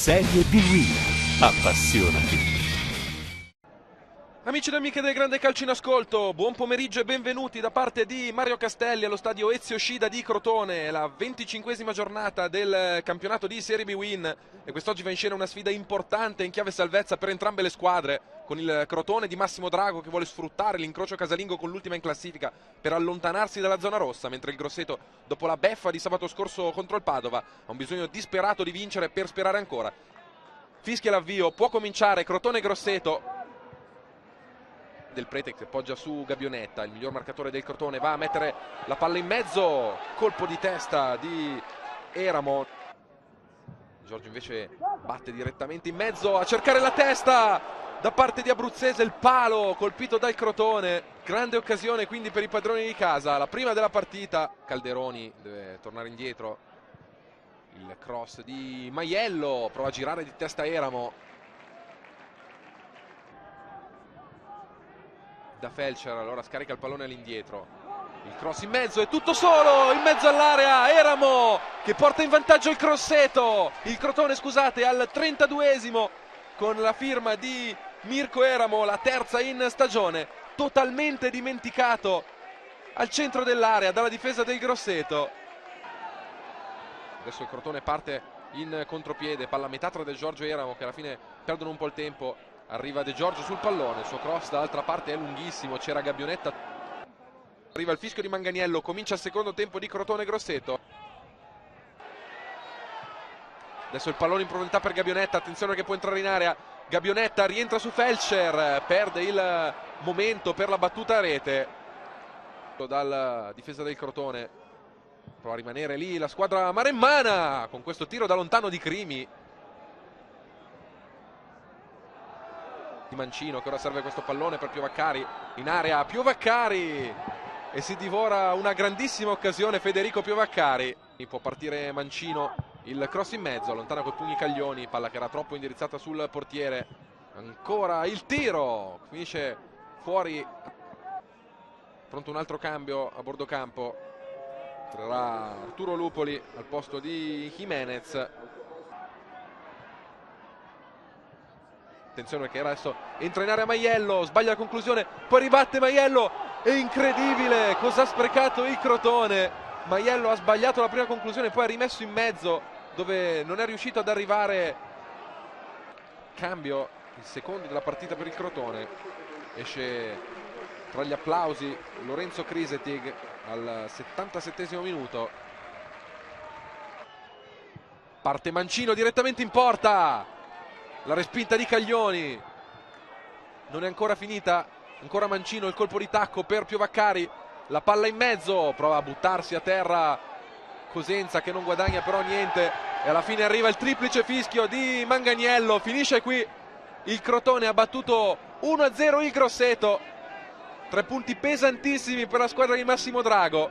Serie B-Win. Appassionati. Amici ed amiche del Grande Calcio in Ascolto, buon pomeriggio e benvenuti da parte di Mario Castelli allo stadio Ezio Scida di Crotone, la 25esima giornata del campionato di Serie B-Win e quest'oggi va in scena una sfida importante in chiave salvezza per entrambe le squadre, con il Crotone di Massimo Drago che vuole sfruttare l'incrocio casalingo con l'ultima in classifica per allontanarsi dalla zona rossa, mentre il Grosseto, dopo la beffa di sabato scorso contro il Padova, ha un bisogno disperato di vincere per sperare ancora. Fischia l'avvio, può cominciare Crotone-Grosseto. Del Prete che poggia su Gabionetta, il miglior marcatore del Crotone, va a mettere la palla in mezzo, colpo di testa di Eramo. Giorgio invece batte direttamente in mezzo a cercare la testa da parte di Abruzzese, il palo colpito dal Crotone, grande occasione quindi per i padroni di casa, la prima della partita. Calderoni deve tornare indietro, il cross di Maiello, prova a girare di testa Eramo. Da Felcher, allora scarica il pallone all'indietro, il cross in mezzo, è tutto solo in mezzo all'area, Eramo che porta in vantaggio il Crotone scusate, al 32esimo con la firma di Mirko Eramo, la terza in stagione, totalmente dimenticato al centro dell'area dalla difesa del Grosseto. Adesso il Crotone parte in contropiede, palla a metà tra De Giorgio e Eramo che alla fine perdono un po' il tempo. Arriva De Giorgio sul pallone, il suo cross dall'altra parte è lunghissimo, c'era Gabionetta. Arriva il fischio di Manganiello, comincia il secondo tempo di Crotone-Grosseto. Adesso il pallone in profondità per Gabionetta, attenzione che può entrare in area. Gabionetta rientra su Felcher, perde il momento per la battuta a rete. Dalla difesa del Crotone, prova a rimanere lì la squadra maremmana con questo tiro da lontano di Crimi. Di Mancino che ora serve questo pallone per Piovaccari in area, Piovaccari e si divora una grandissima occasione Federico Piovaccari. Può partire Mancino, il cross in mezzo, allontana col pugni Caglioni, palla che era troppo indirizzata sul portiere, ancora il tiro, finisce fuori. Pronto un altro cambio a bordo campo, entrerà Arturo Lupoli al posto di Jimenez. Attenzione che adesso entra in area Maiello, sbaglia la conclusione, poi ribatte Maiello, è incredibile cosa ha sprecato il Crotone. Maiello ha sbagliato la prima conclusione, poi ha rimesso in mezzo dove non è riuscito ad arrivare. Cambio, il secondo della partita per il Crotone, esce tra gli applausi Lorenzo Krisetig al 77esimo minuto. Parte Mancino direttamente in porta. La respinta di Caglioni, non è ancora finita, ancora Mancino, il colpo di tacco per Piovaccari, la palla in mezzo, prova a buttarsi a terra Cosenza che non guadagna però niente e alla fine arriva il triplice fischio di Manganiello, finisce qui, il Crotone ha battuto 1-0 il Grosseto, 3 punti pesantissimi per la squadra di Massimo Drago.